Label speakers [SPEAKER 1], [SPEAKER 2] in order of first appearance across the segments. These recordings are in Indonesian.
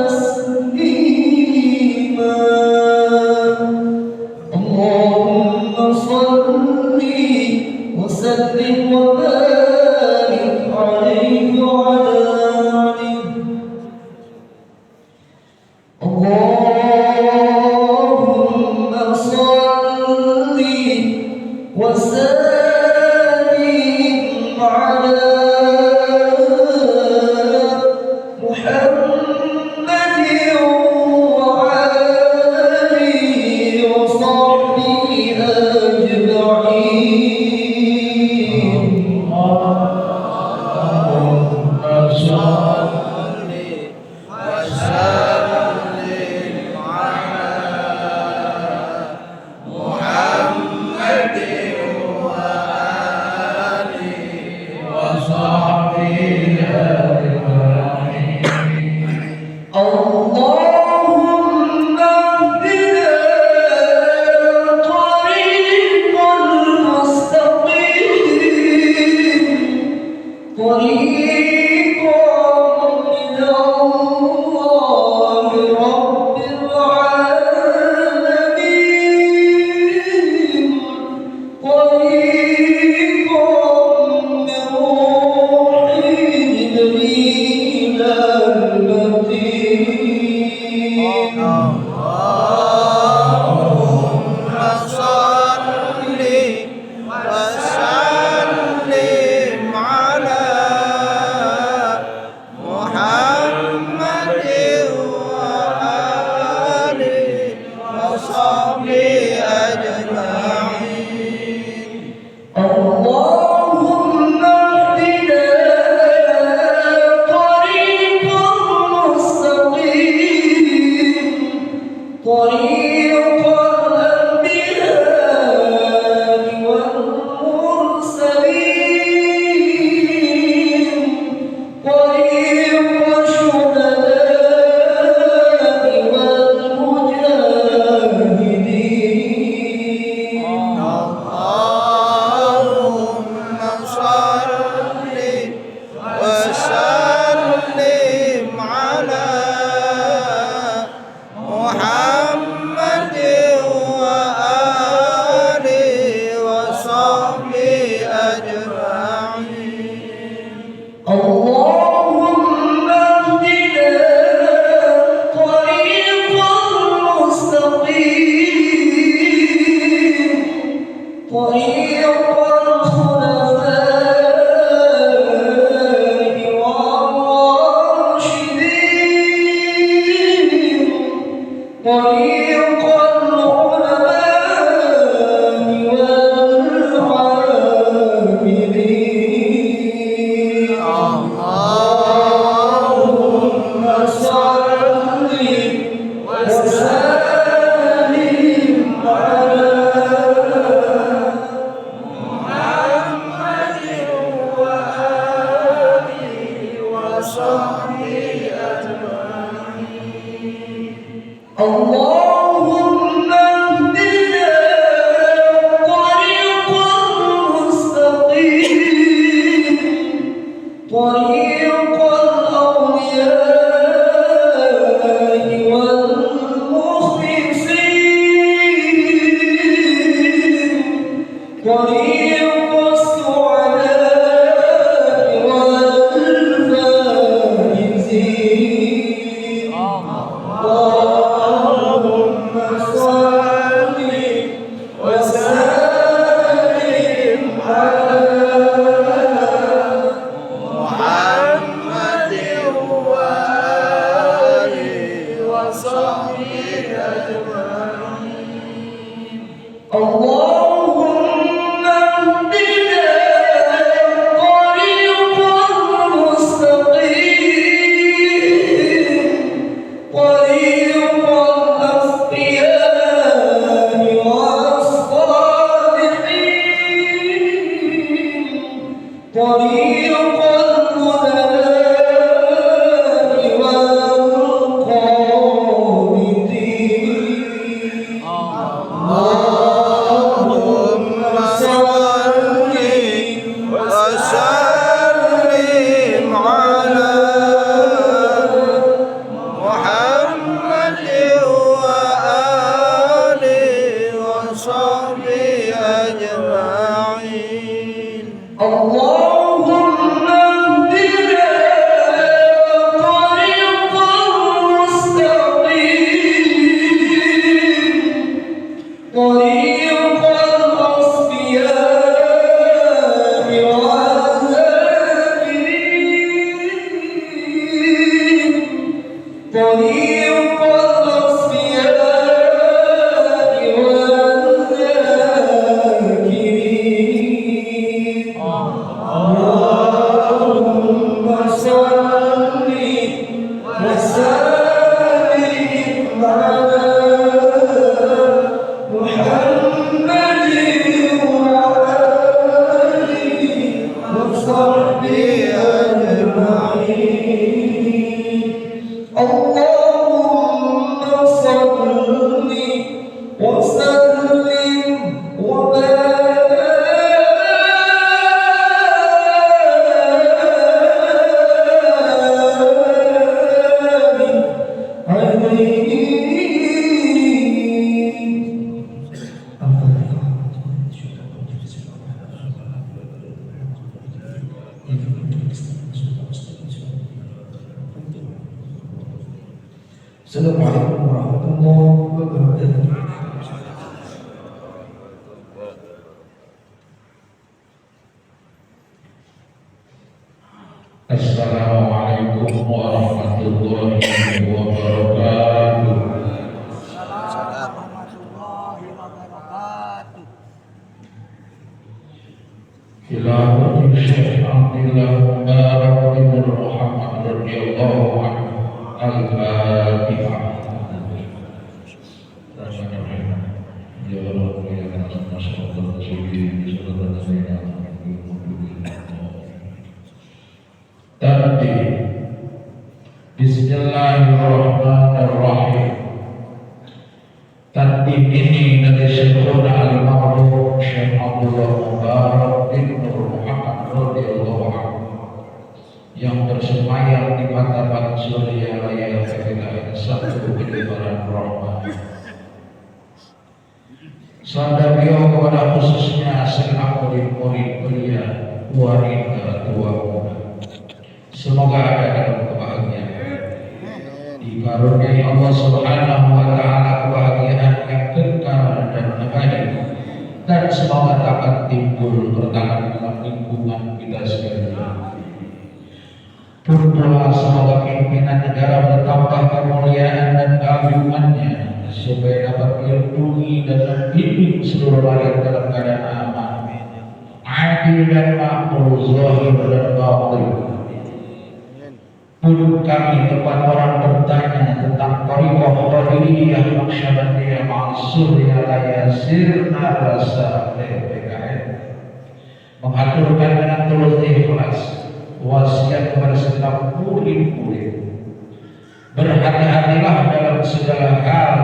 [SPEAKER 1] تسليما اللهم صل وسلم وبارك عليه وعلى آله اللهم صل وسلم على اللهم اهدنا طريق المستقيم طريق الأولياء والمخلصين طريق السعداء والفائزين اللهم صل وسلم على محمد وآله وصحبه أجمعين اللهم اهدنا طريق المستقيم طريق الأصفياء والصالحين طريق الهدى والقانتين اللهم طريق الصيام والذاكرين اللهم صل وسلم على محمد وعلى آله وصحبه أجمعين اللهم صل وسلم وبارك عليه Assalamualaikum warahmatullahi wabarakatuh.
[SPEAKER 2] Assalamualaikum warahmatullahi wabarakatuh.
[SPEAKER 3] Warahmatullahi wabarakatuh.
[SPEAKER 2] Khilafati Syekh Abdullah Mubarak bin Muhammad radhiyallahu anhu. Al-Fatihah. Ya Allah, ya Allah, sallallahu alaihi wasallam. Tadi Bismillahirrahmanirrahim. Tadi ini dari Syekhuna Al-Ma'ruf Syekh Abdullah Mubarak bin Muhammad radhiyallahu anhu yang bersemayam di martabat surya raya ketika satu penyebaran rahmat. Sadar beliau kepada khususnya segenap murid-murid belia, wanita, tua muda. Semoga ada dalam kebahagiaan. Dikaruniai Allah Subhanahu wa taala kebahagiaan yang kekal dan abadi. Dan semoga dapat timbul bertahan dalam lingkungan kita sekalian. Berdoa semoga pimpinan negara bertambah kemuliaan dan keagungannya supaya dapat melindungi dan membimbing seluruh rakyat dalam keadaan aman, adil dan makmur, zahir dan batin. Pun kami tempat orang bertanya tentang Thariqah Qadiriyah Naqsyabandiyah Ma'suriyah Raya Sirna Rasa PKN, mengaturkan dengan tulus ikhlas wasiat kepada segenap murid-murid, berhati-hatilah dalam segala hal,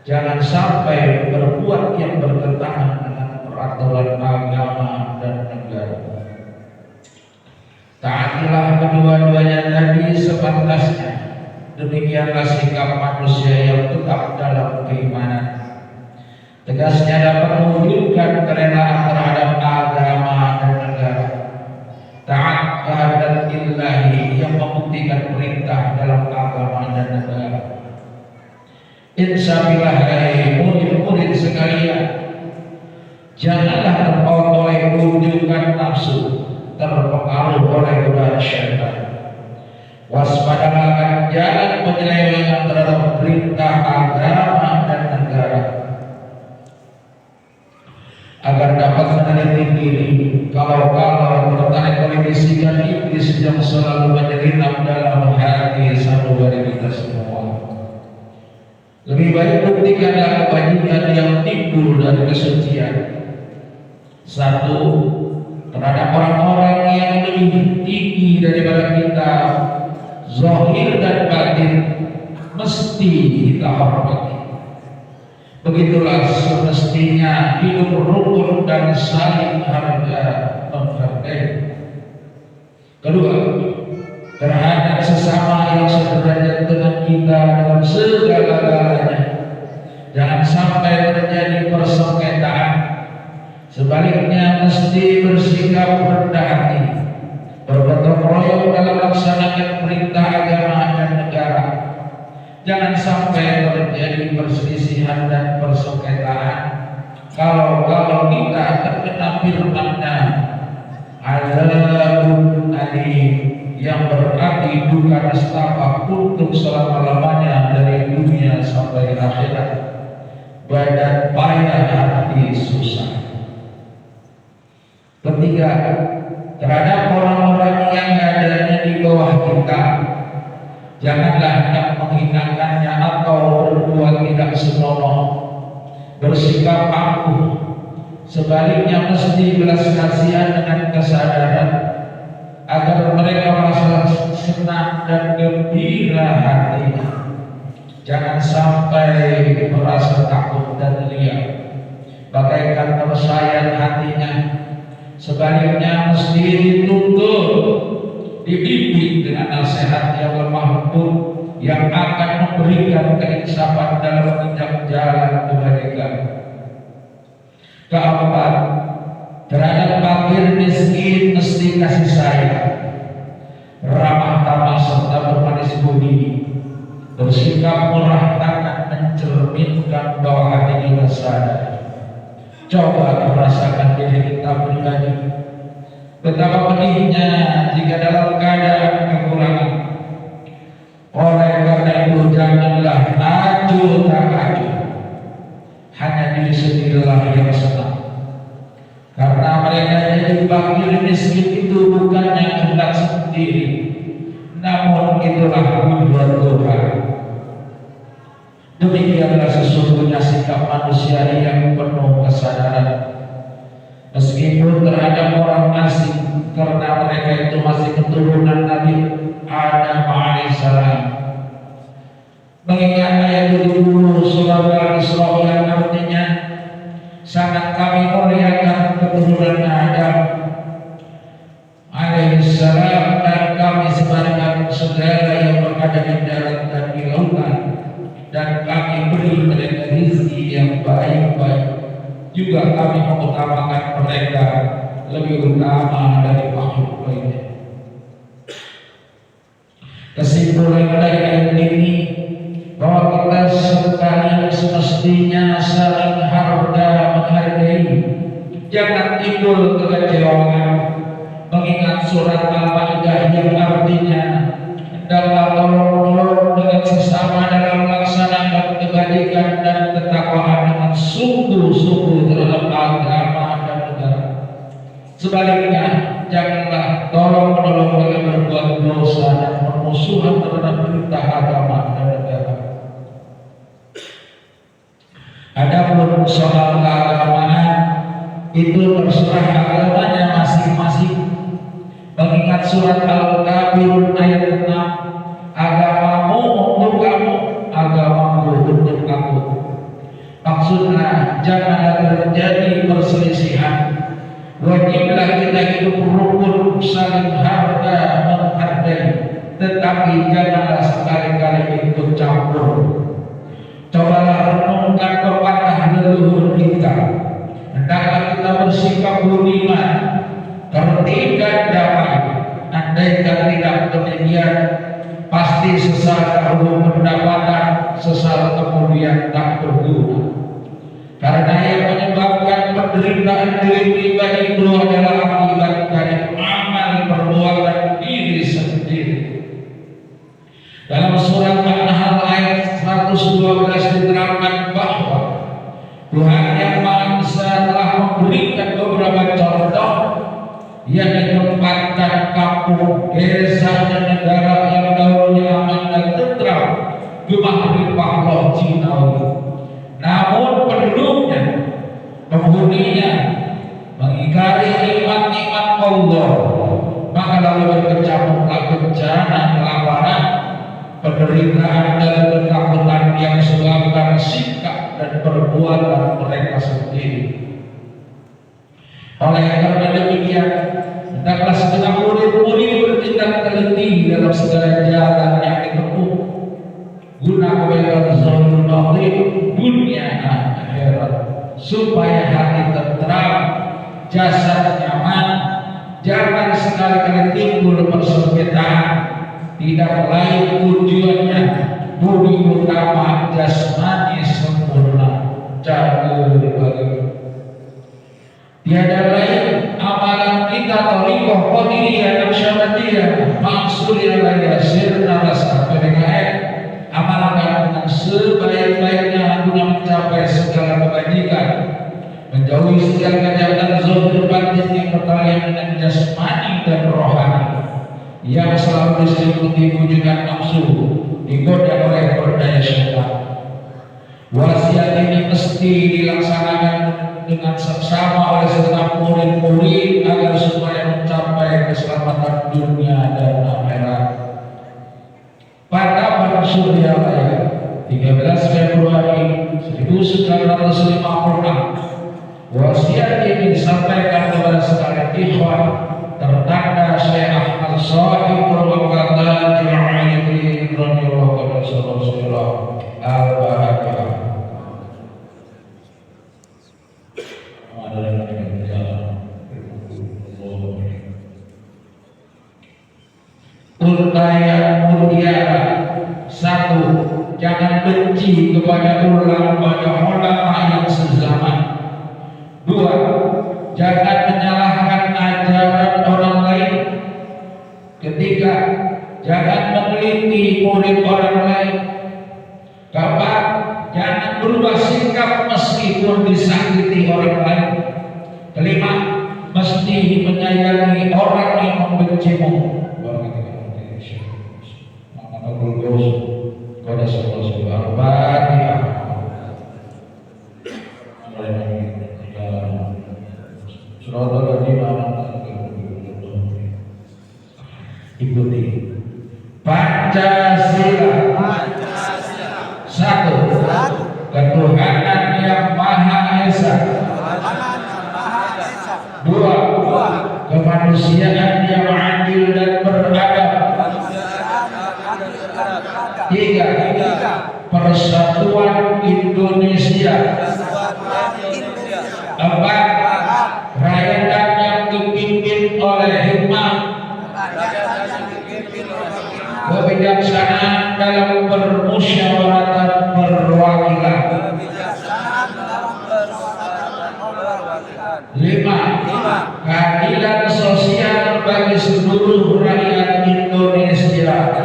[SPEAKER 2] jangan sampai berbuat yang bertentangan dengan peraturan agama dan negara. Taatilah kedua-duanya tadi sepantasnya. Demikianlah sikap manusia yang tetap dalam keimanan. Tegasnya dapat mewujudkan kerelaan terhadap agama dan negara. Taat kehadat ilahi yang membuktikan perintah dalam agama dan negara. Insafilah hai murid-murid sekalian, janganlah terpaut oleh kunjungan nafsu, terpengaruh oleh godaan syaitan. Waspadalah akan jalan penyelewengan terhadap perintah agama dan negara, agar dapat meneliti diri kalau tertarik oleh bisikan iblis yang selalu menyelinap dalam hati sanubari kita semua. Lebih baik buktikanlah kebajikan yang timbul dari kesucian. Satu, terhadap orang-orang yang lebih tinggi daripada kita, zahir dan batin, mesti kita hormati. Begitulah semestinya hidup rukun dan saling harga menghargai. Kedua, terhadap sesama yang sederajat dengan kita dalam segala-galanya, jangan sampai terjadi persengketaan. Sebaliknya mesti bersikap rendah hati, bergotong royong dalam melaksanakan perintah agama dan negara. Jangan sampai terjadi perselisihan dan persengketaan. Kalau kita terkena firman-Nya, Adzabun alim, yang berarti duka nestapa untuk selama-lamanya dari dunia sampai akhirat. Badan payah, hati susah. Ketiga, terhadap orang-orang yang adanya di bawah kita, janganlah hendak menghinakannya atau berbuat tidak senonoh, bersikap angkuh. Sebaliknya mesti belas kasihan dengan kesadaran agar mereka merasa senang dan gembira hatinya. Jangan sampai merasa takut dan liar, bagaikan tersayat hatinya. Sebaliknya mesti dituntut, dibimbing dengan nasihat yang lemah lembut yang akan memberikan keinsafan dalam menginjak jalan kebaikan. Keempat, terhadap fakir miskin mesti kasih sayang, ramah tamah serta bermanis budi, bersikap murah tangan mencerminkan bahwa hati kita sadar. Coba merasakan diri kita pribadi, betapa pedihnya jika dalam keadaan kekurangan. Oleh karena itu janganlah acuh tak acuh, hanya diri sendirilah yang senang. Karena mereka jadi fakir miskin itu bukannya kehendak sendiri, namun itulah buat Tuhan. Demikianlah sesungguhnya sikap manusia yang penuh kesadaran, meskipun terhadap orang asing, karena mereka itu masih keturunan Nabi Adam alaihissalam. Mengingat ayat 70 surah Al-Isra yang artinya, sangat kami muliakan keturunan Adam alaihissalam dan kami sebarkan segala yang berada di darat dan di lautan, dan kami beri mereka rezeki yang baik-baik. Juga kami mengutamakan mereka lebih utama dari makhluk lainnya. Kesimpulan dari ayat ini bahwa kita sekalian semestinya saling menghargai, jangan timbul kekecewaan. Mengingat surat Al-Maidah yang artinya hendaklah tolong-menolong dengan sesama dalam melaksanakan kebaikan dan ketakwaan dengan sungguh-sungguh terhadap agama dan negara. Sebaliknya, janganlah tolong-menolong dalam berbuat dosa dan permusuhan terhadap perintah agama dan negara. Adapun soal keagamaan itu terserah agamanya masing-masing. Mengingat surat Al-Kafirun ayat 6, agamamu untuk kamu, agamamu untuk aku. Maksudnya janganlah terjadi perselisihan. Wajiblah kita hidup rukun, saling menghargai, tetapi janganlah sekali-kali ikut campur. Cobalah renungkan pepatah leluhur kita. Hendaklah kita bersikap budiman, tertib dan damai. Andaikan tidak demikian, pasti sesal dahulu pendapatan, sesal kemudian tak berguna. Karena yang menyebabkan penderitaan diri pribadi itu adalah akibat dari amal perbuatan diri sendiri. Dalam surat An-Nahl ayat 112 diterangkan bahwa Tuhan yang Maha Esa telah memberikan beberapa contoh yang ditempatkan kampung, desa, dan negara yang dahulunya aman dan tentram, gemah limpah roh jinawi. Namun penduduknya, penghuninya mengingkari nikmat-nikmat Allah, maka lalu berkecamuklah bencana, kelaparan, penderitaan dan ketakutan yang disebabkan sikap dan perbuatan mereka sendiri. Oleh karena demikian, hendaklah segenap murid-murid bertindak teliti dalam segala jalan yang ditempuh guna kebaikan zahir batin dunia akhirat, supaya hati tentram, jasad nyaman, jangan sekali-kali timbul persengketaan. Tidak lain tujuannya budi utama jasmani sempurna cager bagi. Tiada lain amalan kita Haqiqah qadiriyah naqsyabandiyah maksudnya laya sirna rasa PDKM amalkan dengan sebaik-baiknya guna mencapai segala kebajikan, menjauhi segala kejahatan zahir batin yang berkaitan dengan jasmani dan rohani yang selalu diselimuti wujudan nafsu digoda oleh berdaya syaitan. Wasiat ini mesti dilaksanakan dengan seksama oleh segenap murid-murid agar supaya mencapai keselamatan dunia dan akhirat. Pada bulan Suryalaya 13 Februari 1956, wasiat ini disampaikan kepada sekalian ikhwan terdakwa Syekh Ahmad Shahibul Waqatan Al-Alim radhiyallahu anhu al-Bahagia. Urtaya mutiara. 1. Jangan benci kepada ulama yang sezaman. 2. Jangan menyalahkan ajaran orang lain. 3. Jangan meneliti murid orang lain. 4. Jangan berubah sikap meskipun disakiti orang lain. 5. Mesti menyayangi orang yang membencimu. Kepada semua Al-Fatihah. Ikuti Pancasila. 1. Ketuhanan yang Maha Esa. 2. Kemanusiaan yang adil dan beradab. 3. Persatuan Indonesia. 4. Rakyat yang dipimpin oleh hikmah, kebijaksanaan dalam permusyawaratan perwakilan. 5. Keadilan sosial bagi seluruh rakyat Indonesia.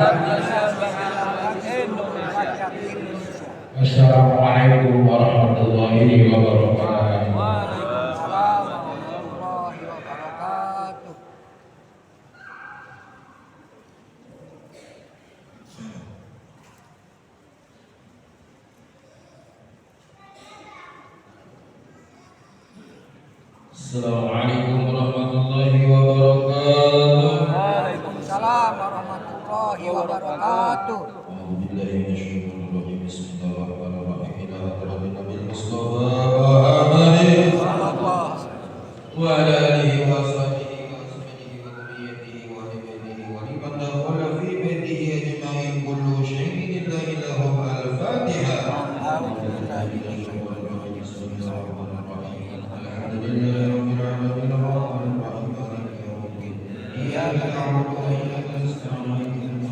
[SPEAKER 2] Assalamualaikum warahmatullahi wabarakatuh.
[SPEAKER 3] Waalaikumsalam warahmatullahi wabarakatuh.
[SPEAKER 4] Assalamualaikum warahmatullahi wabarakatuh.
[SPEAKER 3] Waalaikumsalam warahmatullahi wabarakatuh.
[SPEAKER 4] A'udzubillahi minasyaitonir rajim. Bismillahirrahmanirrahim. Ila hadratin Nabil Mustafa Muhammadin wa ala alihi wa sahbihi wa ashabihi wa dhurriyyatihi wa hibbihi wa liman dakhala fi baitihi ajma'in kullu shay'in illa illahu al-Fatiha. A'udzubillahi minasyaitonir rajim. Bismillahirrahmanirrahim. Alhamdulillahi rabbil alamin arrahmanir rahim maliki yaumiddin. Iyyaka na'budu wa iyyaka nasta'in.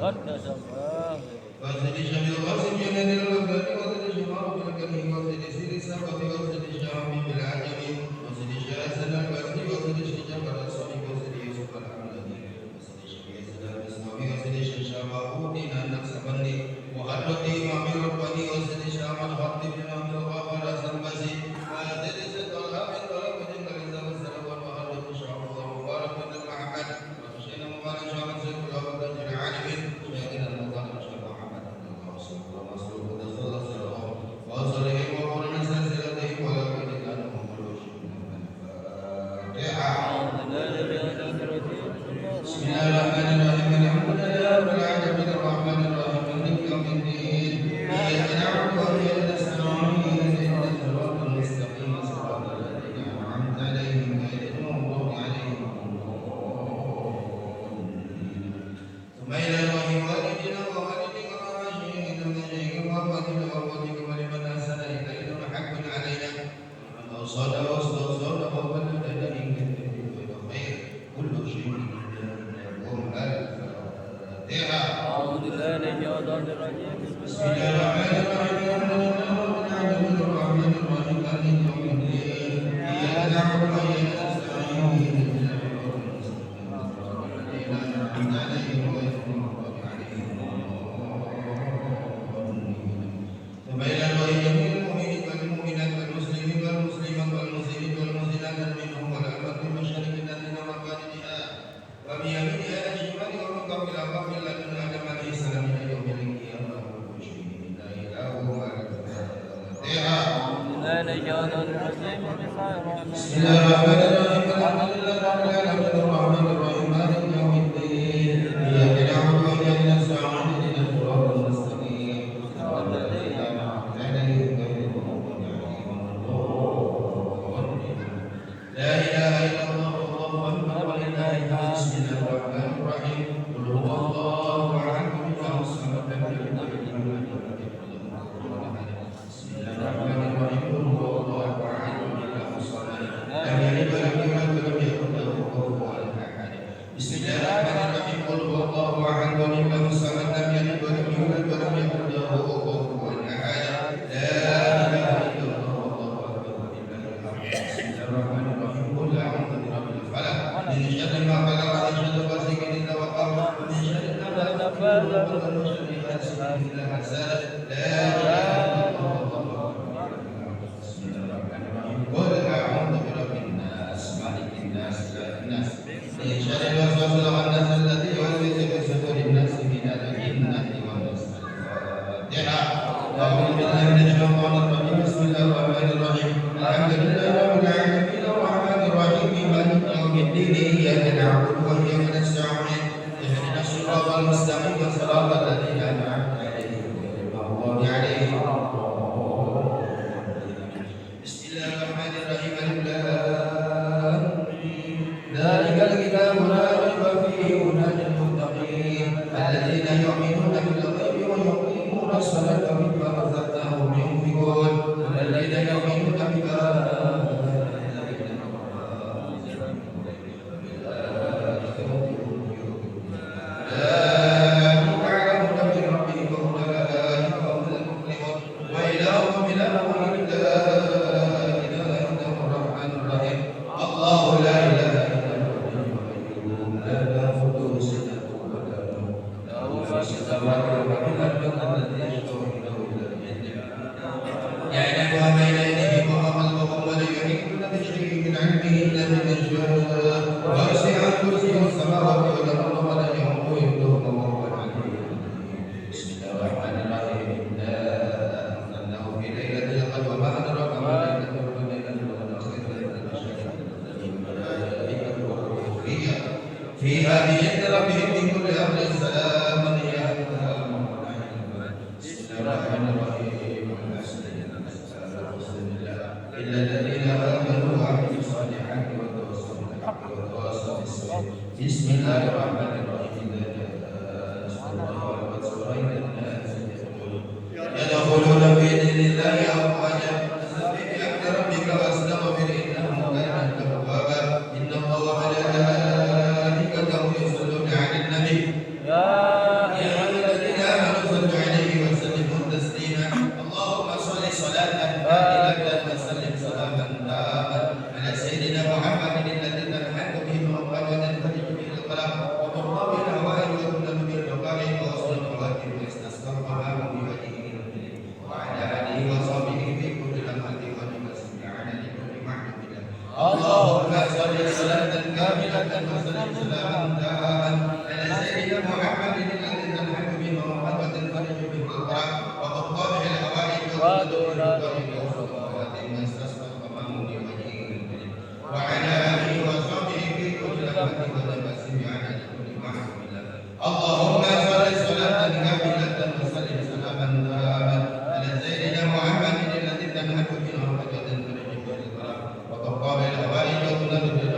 [SPEAKER 4] وزد شمل غاسم جنان الوفاء وزد شمار بالكره وزد سير السبب وزد شام بالعجم وزد شاسن البسر وزد شجر الرسول وزد يوسف الحمدي وزد شفيع سلام اسمه وزد ششام أبودين النفس بني وحرتي إمام ربني وزد شام الحق بن أمر الغفر سنبسي وزد ست الغاب طلب جن رزق السلام وحرت شام الله مبارك من المعبد وشين مبارك شام سيد الأبد العالمين شاهدنا المبارك فيها بإذن ربهم من كل أمر سلام هي بسم الله الرحمن الرحيم إلا الذين آمنوا وعملوا الصالحات وتواصوا بالحق وتواصوا بالصبر بسم الله الرحمن الرحيم نصر الله والفتح ورأيت الناس يدخلون في دين الله أفواجا فسبح بحمد ربك واستغفر إنه كان توابا إن الله وملائكته يصلون على النبي يا كاملة وسلم سلاما تاما على سيدنا محمد الذي تنحل به محبة تنفرج به الكرب وتقضى به الحوائج وتدخل القريب والصلوات من استسقى الغمام بوجهه الكريم وعلى آله وصحبه في كل لمحة ونفس بعدد كل محمود اللهم صل صلاة كاملة وسلم سلاما تاما على سيدنا محمد الذي تنحل به محبة تنفرج به الكرب وتقضى به الحوائج وتدخل القريب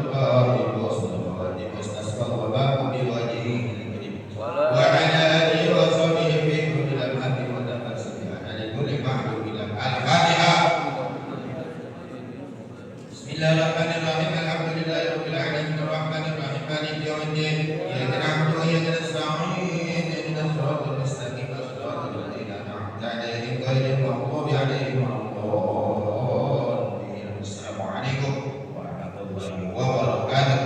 [SPEAKER 4] والصلوات من استسقى الغمام بوجهه الكريم وعلى آله وصحبه في كل لمحة ونفس بعدد كل محمود الفاتحة. بسم الله الرحمن الرحيم الحمد لله رب العالمين الرحمن الرحيم مالك يوم الدين إياك نعبد وإياك نستعين اهدنا الصراط المستقيم صراط الذين أنعمت عليهم غير المغضوب عليهم ولا الضالين. السلام عليكم ورحمة الله وبركاته.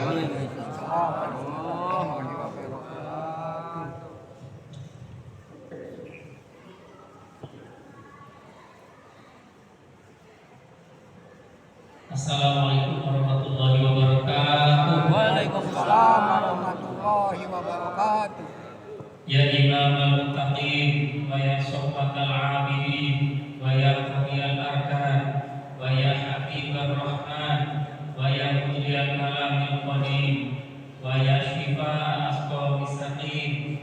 [SPEAKER 5] Assalamualaikum warahmatullahi wabarakatuh.
[SPEAKER 3] Waalaikumsalam warahmatullahi wabarakatuh.
[SPEAKER 5] Ya Imam al-Muttaqin wa ya Sohbat al-Abidin wa ya Qawiyal Arkan wa ya Habib al-Rahman wa ya Mujliyal Kalamil Qadim wa ya Shifa al-Asqal Mistaqim.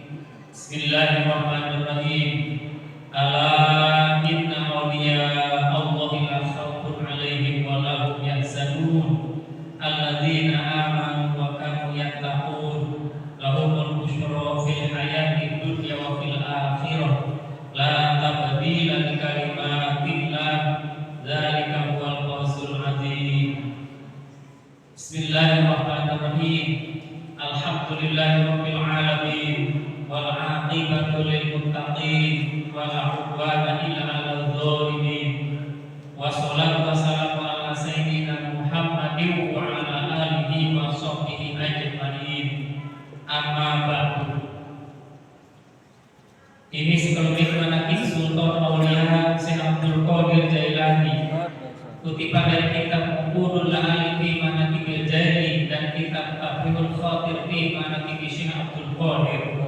[SPEAKER 5] Bismillahirrahmanirrahim. Ala inna awliya Allahi la khawfun alaihim wa la hum yahzanun alladzina amanu wa kanu yattaqun lahumul busyra fil hayati dunya wa fil akhirah la tabdila li kalimatillah dzalika huwal fawzul azim. Bismillahirrahmanirrahim. Alhamdulillahirabbil alamin wal aqibatu lil muttaqin wala udwana illa 'alal zalimin. Wassalatu wassalamu ala sayyidina Muhammadin wa ala alihi wa sahbihi ajma'in. Amma ba'du. Ini sekelumit manaqib Sultan Aulia Syekh Abdul Qadir Jailani, kutipan dari kitab Uqudul La'ali fi Manaqibil Jaili dan kitab Tafsirul Khatir fi Manaqib Syekh Abdul Qadir.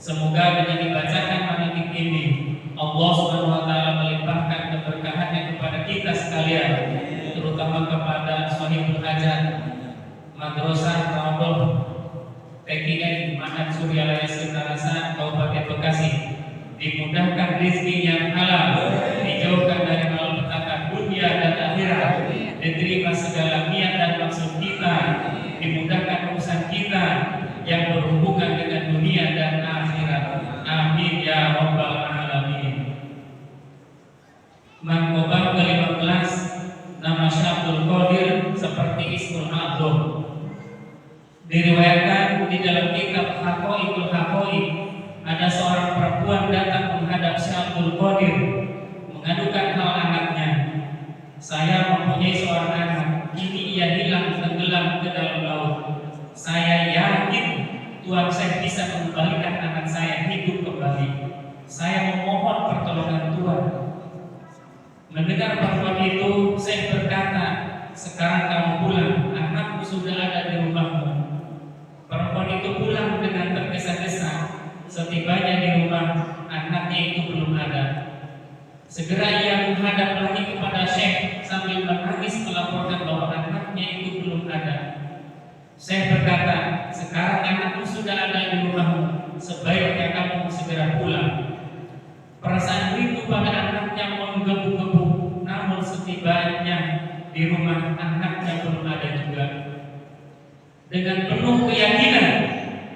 [SPEAKER 5] Semoga dengan dibacakan manaqib ini Allah Subhanahu wa taala melimpahkan keberkahannya kepada kita sekalian, terutama kepada Shahibul Hajat Madrasah Rawdoh TKN Ma'had Suryalaya Sentarasa Kabupaten Bekasi. Dimudahkan rezeki yang halal, dijauhkan dari malapetaka dunia dan akhirat, diterima segala niat dan maksud kita, dimudahkan urusan kita yang berhubungan dengan dunia dan akhirat. Amin ya rabbal alamin. Mangkobah ke-15 nama Syekh Abdul Qadir seperti Ismul A'zam. Diriwayatkan di dalam kitab Haqaiqul Haqaiq, ada seorang perempuan datang menghadap Syekh Abdul Qadir mengadukan hal anaknya. Saya mempunyai seorang anak, kini ia hilang tenggelam ke dalam laut. Saya yakin Tuhan saya bisa mengembalikan anak saya hidup kembali. Saya memohon pertolongan Tuhan. Mendengar perempuan itu, saya berkata, sekarang kamu pulang, anakmu sudah ada di rumahmu. Perempuan itu pulang dengan tergesa-gesa. Setibanya di rumah, anaknya itu belum ada. Segera ia menghadap lagi kepada Syekh sambil menangis melaporkan bahwa anaknya itu belum ada. Syekh berkata, sekarang anakmu sudah ada di rumahmu, sebaiknya kamu segera pulang. Perasaan rindu pada anaknya menggebu-gebu, namun setibanya di rumah anaknya belum ada juga. Dengan penuh keyakinan,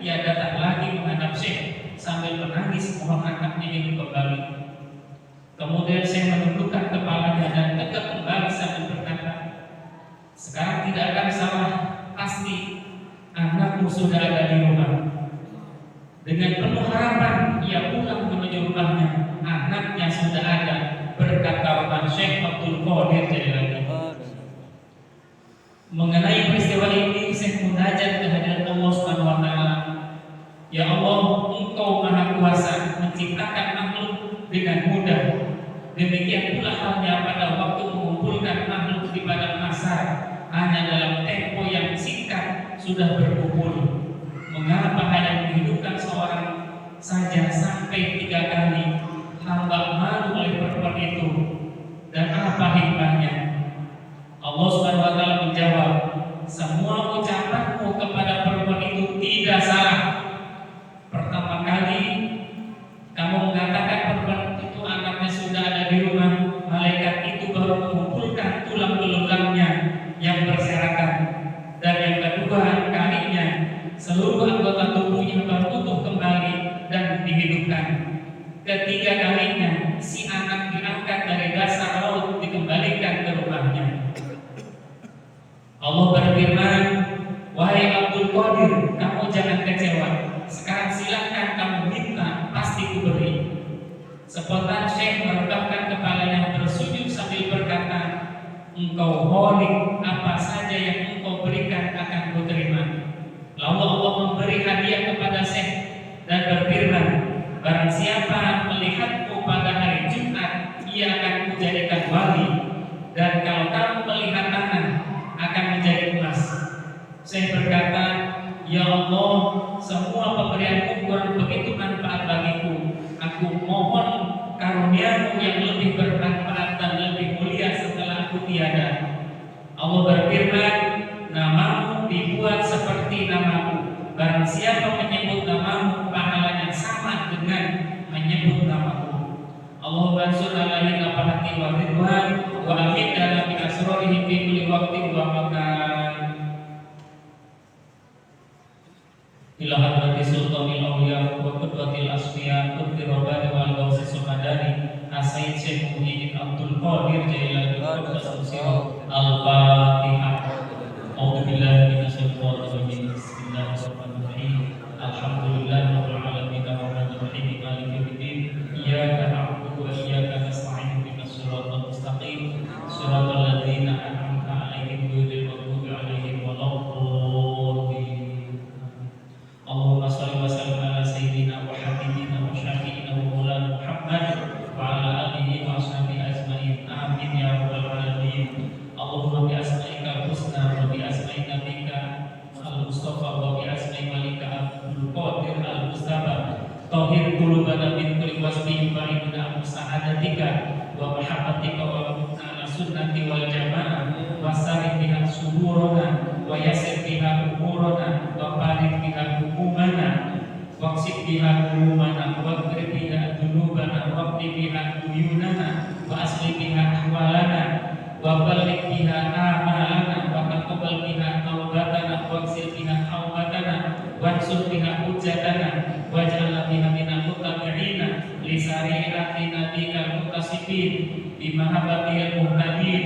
[SPEAKER 5] ia datang lagi menghadap Syekh sambil menangis mohon anaknya hidup kembali. Kemudian Syekh menundukkan kepalanya dan tegak kembali sambil berkata, sekarang tidak akan salah, pasti anakmu sudah ada di rumah. Dengan penuh harapan ia pulang menuju rumahnya, anaknya sudah ada berkat karunia Syekh Abdul Qadir Jailani. Mengenai peristiwa ini, Syekh munajat kehadirat Allah Subhanahu wa taala. Ya Allah, Engkau Maha Kuasa menciptakan makhluk dengan mudah. Demikian pula halnya pada waktu mengumpulkan makhluk di padang mahsyar, hanya dalam tempo yang singkat sudah sudah berkumpul, mengapa hanya menghidupkan seorang saja sampai 3 kali? Hamba malu oleh perempuan itu, dan apa hikmahnya? Allah Subhanahu wa taala menjawab, semua ucapanmu kepada perempuan itu tidak salah. Pertama kali kamu mengatakan perempuan itu anaknya sudah ada di rumah, malaikat itu baru mengumpulkan tulang belulangnya yang berserakan. Dan yang kedua kalinya, seluruh anggota tubuhnya baru utuh kembali dan dihidupkan. Ketiga kalinya, si anak diangkat dari dasar laut dikembalikan ke rumahnya. Allah berfirman, wahai Abdul Qadir, kamu jangan kecewa. Sekarang silakan kamu minta, pasti kuberi. Spontan Syekh merebahkan kepalanya bersujud sambil berkata, engkau holik, apa saja yang engkau berikan akan kuterima. Lalu Allah memberi hadiah kepada Syekh dan berfirman, barang siapa melihatku pada hari Jumat, ia akan kujadikan wali, dan kalau kamu melihat tangan, akan menjadi emas. Saya berkata, ya Allah, semua pemberianmu kurang begitu manfaat bagiku. Aku mohon karuniamu yang lebih bermanfaat dan lebih mulia setelah aku tiada. Allah berfirman, namamu dibuat seperti namaku. Barang siapa menyebut namamu, pahalanya sama dengan menyebut namaku. Allah mansur alaihi nafahati wa ridwan wa amin dalam asrorihi fi kulli waqtin wa makan. Ila hadrati sultanil awliya wa qudwatil asfiya qutbi rabbani wal gawsi sumadani Asaid Syekh Muhyiddin Abdul Qadir Jailani Al-Fatihah. A'udzu billahi minasyaitonir rajim. Bismillahirrahmanirrahim. Alhamdulillahirabbil alamin arrahmanir rahim maliki yaumiddin. Iyyaka na'budu wa iyyaka nasta'in ihdinas siratal mustaqim siratal ladzina an'amta 'alaihim ghairil maghdubi 'alaihim waladdallin. Allahumma shalli wa sallim ala sayyidina wa habibina wa syafi'ina wa maulana Muhammad wa ala alihi wa ashabihi ajmain. Amin ya rabbal alamin. Allahumma bi asma'ika husna wa bi asma'i nabika al-mustafa wa bi asma'i malika Abdul Qadir al-Mustafa tahhir qulubana min kulli wasbin wa inna musa'adatika wa mahabbatika wa ala sunnati wal jamaah wa sarif biha suburana wa yasir biha umurana wa farid biha hukumana waqsid biha umumana wa qrib biha dunubana wa qdi biha duyunana wa asli biha ahwalana wa balik biha amalana wa taqabbal biha taubatana wa qsil biha haubatana wa ansur biha hujjatana waj'alna biha minal muttabi'ina li sari'ati nabiyikal muttasifin bi mahabbatil muhtadin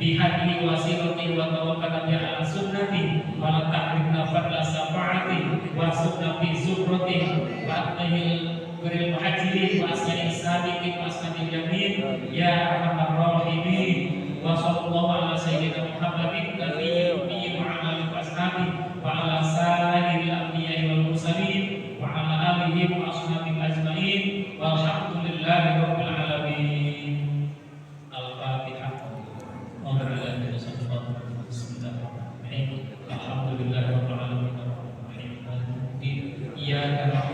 [SPEAKER 5] bi hadihi wasilati wa tawakkala bi ala sunnati wa la ta'rifna fadla safa'ati wa sunnati zukrati wa atahil guril muhajirin wa asma'i sabiqin wa asma'i yamin ya arhamar rahimin. Wa sallallahu ala sayyidina Muhammadin nabiyyi ummi wa ala alihi wa ashabihi wa ala sa'iril anbiya'i wal mursalin wa ala alihi wa ashabihi ajma'in walhamdulillahi rabbil alamin. Al-Fatihah. Bismillahirrahmanirrahim. Alhamdulillahi rabbil alamin. Iyyaka na'budu